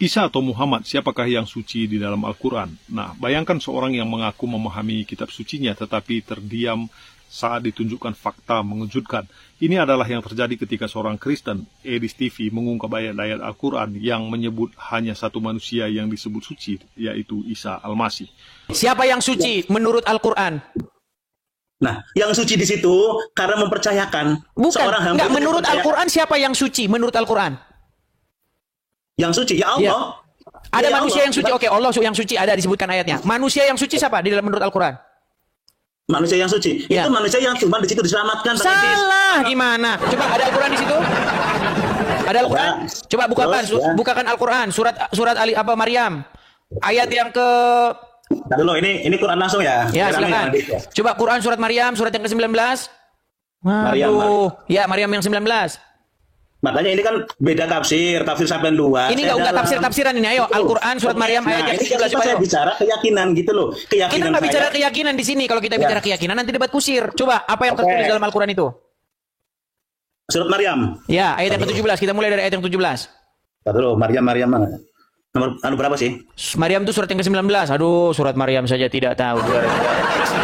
Isa atau Muhammad, siapakah yang suci di dalam Al-Quran? Nah, bayangkan seorang yang mengaku memahami kitab sucinya tetapi terdiam saat ditunjukkan fakta mengejutkan. Ini adalah yang terjadi ketika seorang Kristen, Edis TV, mengungkap ayat-ayat Al-Quran yang menyebut hanya satu manusia yang disebut suci, yaitu Isa Al-Masih. Siapa yang suci menurut Al-Quran? Nah, yang suci di situ karena mempercayakan seorang hamba. Enggak, menurut Al-Quran siapa yang suci menurut Al-Quran? Yang suci, ya Allah. Ya. Ada ya manusia Allah. yang suci. Oke, Allah yang suci ada disebutkan ayatnya. Manusia yang suci siapa di dalam menurut Al-Quran? Manusia yang suci. Ya. Itu manusia yang cuma di situ diselamatkan. Salah gimana? Coba ada Al-Quran di situ? Ada Al-Quran? Coba bukakan, bukakan Al-Quran surat Ali apa Maryam. Ayat yang ke Nah, dulu ini Quran langsung ya. Ya, silakan. Coba Quran surat Maryam surat yang ke-19. Maryam. Ya, Maryam yang 19. Makanya ini kan beda tafsir sampai luas. Ini enggak tafsir-tafsiran ini. Ayo, Al-Quran surat Maryam ayat yang ke-19. Coba saya bicara keyakinan gitu loh. Kita nggak bicara keyakinan di sini. Kalau kita bicara keyakinan nanti debat kusir. Coba apa yang tertulis dalam Al-Quran itu? Surat Maryam. Ya, ayat yang ke-17. Kita mulai dari ayat yang 17. Dulu, Maryam mana? Nomor berapa sih? Maryam itu surat yang ke-19. Aduh, surat Maryam saja tidak tahu.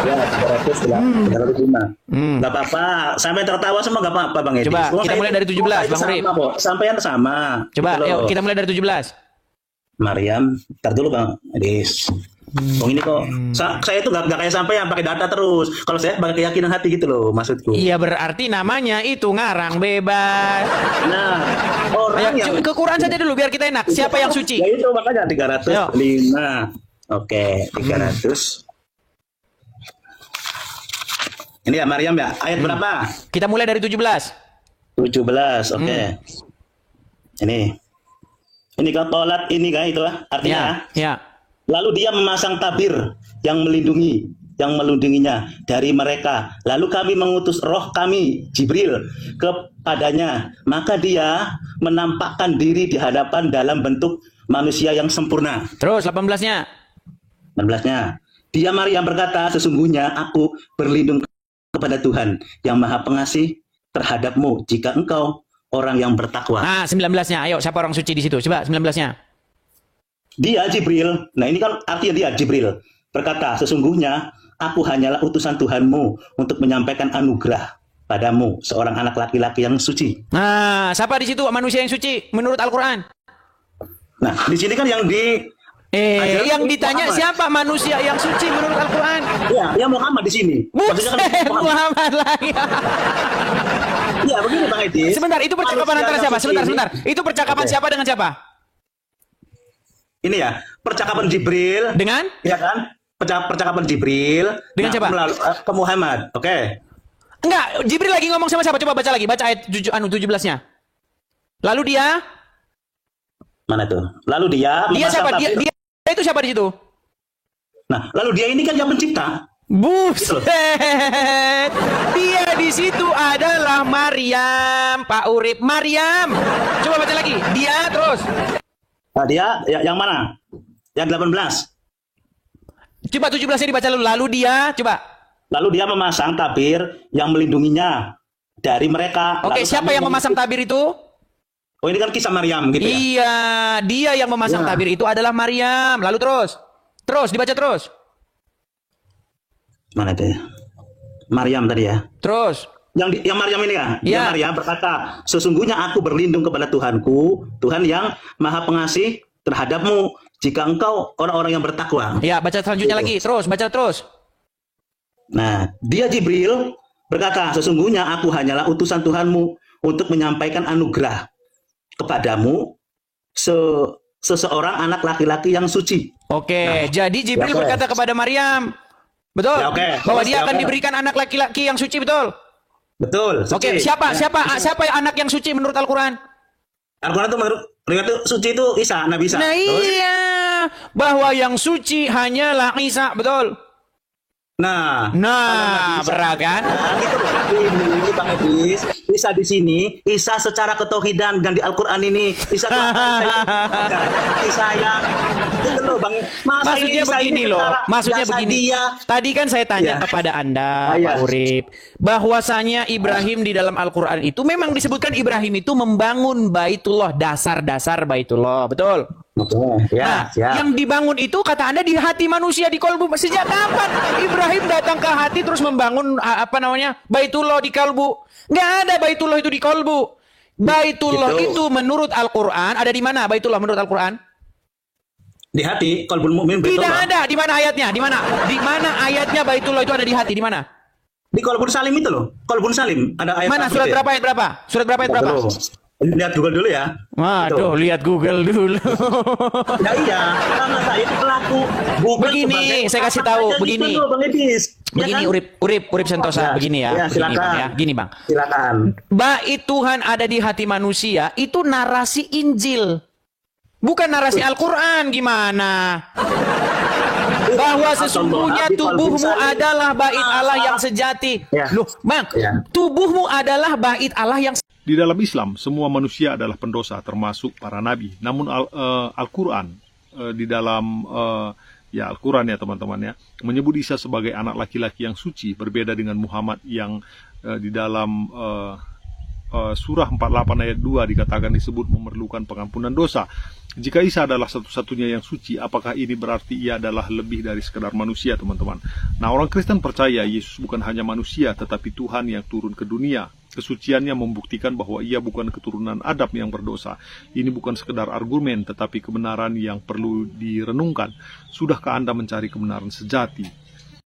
Ya, 205. Enggak apa-apa. Sampai tertawa semua enggak apa-apa, Bang Edi. Coba kita mulai dari 17, Bang Urip. Sampai sama. Coba, gitu yuk kita mulai dari 17. Maryam, ntar dulu Bang Edi. Oh ini kok saya itu nggak kayak sampai yang pakai data terus. Kalau saya pakai keyakinan hati gitu loh maksudku. Iya berarti namanya itu ngarang bebas. Nah orang yang ke Quran saja dulu biar kita enak. Siapa yang suci? Ya itu makanya 305. Oke 300. Ini ya Maryam ya ayat berapa? Kita mulai dari 17. 17 oke. Ini kan tolat ini kan itu lah artinya. Ya. Lalu dia memasang tabir yang melindunginya dari mereka. Lalu kami mengutus roh kami, Jibril, kepadanya. Maka dia menampakkan diri di hadapan dalam bentuk manusia yang sempurna. Terus 18-nya. 18-nya. Dia Maryam berkata, sesungguhnya aku berlindung kepada Tuhan yang Maha Pengasih terhadapmu jika engkau orang yang bertakwa. Nah, 19-nya. Ayo, siapa orang suci di situ? Coba 19-nya. Dia Jibril, nah ini kan artinya dia Jibril berkata, sesungguhnya aku hanyalah utusan Tuhanmu untuk menyampaikan anugerah padamu, seorang anak laki-laki yang suci. Nah, siapa di situ manusia yang suci menurut Al-Quran? Nah, di sini kan yang yang ditanya Muhammad. Siapa manusia yang suci menurut Al-Quran? Ya Muhammad di sini. Bukan Muhammad lagi. Ya begini Bang Edi. Sebentar, itu percakapan antara siapa? Sebentar. Itu percakapan siapa dengan siapa? Ini ya, percakapan Jibril dengan? Ya kan? Percakapan Jibril dengan siapa? Ke Muhammad. Oke. Enggak, Jibril lagi ngomong sama siapa? Coba baca lagi, baca ayat 17-nya. Lalu dia mana tuh? Lalu dia siapa? Dia itu siapa di situ? Nah, lalu dia ini kan yang pencipta. Buset. Dia di situ adalah Maryam, Pak Urip. Maryam. Coba baca lagi. Dia terus. Nah, dia yang mana? Yang 18. Coba 17-nya dibaca dulu. Lalu dia memasang tabir yang melindunginya dari mereka. Oke, siapa yang memasang tabir itu? Oh, ini kan kisah Maryam gitu ya? Iya, dia yang memasang tabir itu adalah Maryam. Lalu terus dibaca terus. Mana itu ya? Maryam tadi ya? Terus. Yang Maryam ini ya? Yang Maryam berkata, sesungguhnya aku berlindung kepada Tuhanku, Tuhan yang Maha Pengasih terhadapmu, jika engkau orang-orang yang bertakwa. Ya, baca selanjutnya lagi. Baca terus. Nah, dia Jibril berkata, sesungguhnya aku hanyalah utusan Tuhanmu untuk menyampaikan anugerah kepadamu seseorang anak laki-laki yang suci. Oke, jadi Jibril berkata kepada Maryam, betul? Bahwa dia akan diberikan anak laki-laki yang suci, betul? Betul. Oke, siapa anak yang suci menurut Al-Quran? Al-Quran itu menurut suci itu Isa, Nabi Isa. Nah iya, bahwa yang suci hanyalah Isa, betul? Nah, berat kan? Ini Bang Edis, Isa di sini, Isa secara ketauhidan dan di Al-Quran ini, Isa yang itu loh Bang. Maksudnya begini loh, maksudnya begini. Tadi kan saya tanya kepada Anda, Pak Urip, bahwasanya Ibrahim di dalam Al-Quran itu memang disebutkan Ibrahim itu membangun Baitullah, dasar-dasar Baitullah, betul? Oke, ya, Nah, siap. yang dibangun itu kata Anda di hati manusia, di kolbu. Sejak kapan Ibrahim datang ke hati terus membangun Baitullah di kolbu? Nggak ada Baitullah itu di kolbu. Baitullah itu menurut Al-Quran ada di mana? Baitullah menurut Al-Quran? Di hati, qalbul mu'min Tidak Baitullah. ada. Di mana ayatnya? Di mana? Di mana ayatnya Baitullah itu ada di hati? Di mana? Di qalbun salim itu loh. Qalbun salim ada ayat. Mana surat berapa ayat berapa? Surat berapa ayat berapa? Lihat Google dulu ya. Waduh, lihat Google dulu. Nah, iya, karena saya itu pelaku Google. Begini, saya kasih tahu, begini. Gitu, Bang Edis. Begini, Ya kan? Urip Sentosa, Ya, begini ya. ya, Begini, silakan. Bang, ya. Gini, Bang. Silakan. Bait Tuhan ada di hati manusia itu narasi Injil. Bukan narasi Al-Quran, gimana? Bahwa sesungguhnya tubuhmu adalah bait Allah yang sejati. Ya. Loh, Bang, Ya. tubuhmu adalah bait Allah yang Di dalam Islam, semua manusia adalah pendosa, termasuk para nabi. Namun Al-Quran di dalam Al-Quran ya teman-teman ya, menyebut Isa sebagai anak laki-laki yang suci, berbeda dengan Muhammad yang di dalam surah 48 ayat 2 dikatakan disebut memerlukan pengampunan dosa. Jika Isa adalah satu-satunya yang suci, apakah ini berarti ia adalah lebih dari sekedar manusia, teman-teman? Nah, orang Kristen percaya Yesus bukan hanya manusia, tetapi Tuhan yang turun ke dunia. Kesuciannya membuktikan bahwa ia bukan keturunan Adam yang berdosa. Ini bukan sekedar argumen, tetapi kebenaran yang perlu direnungkan. Sudahkah Anda mencari kebenaran sejati?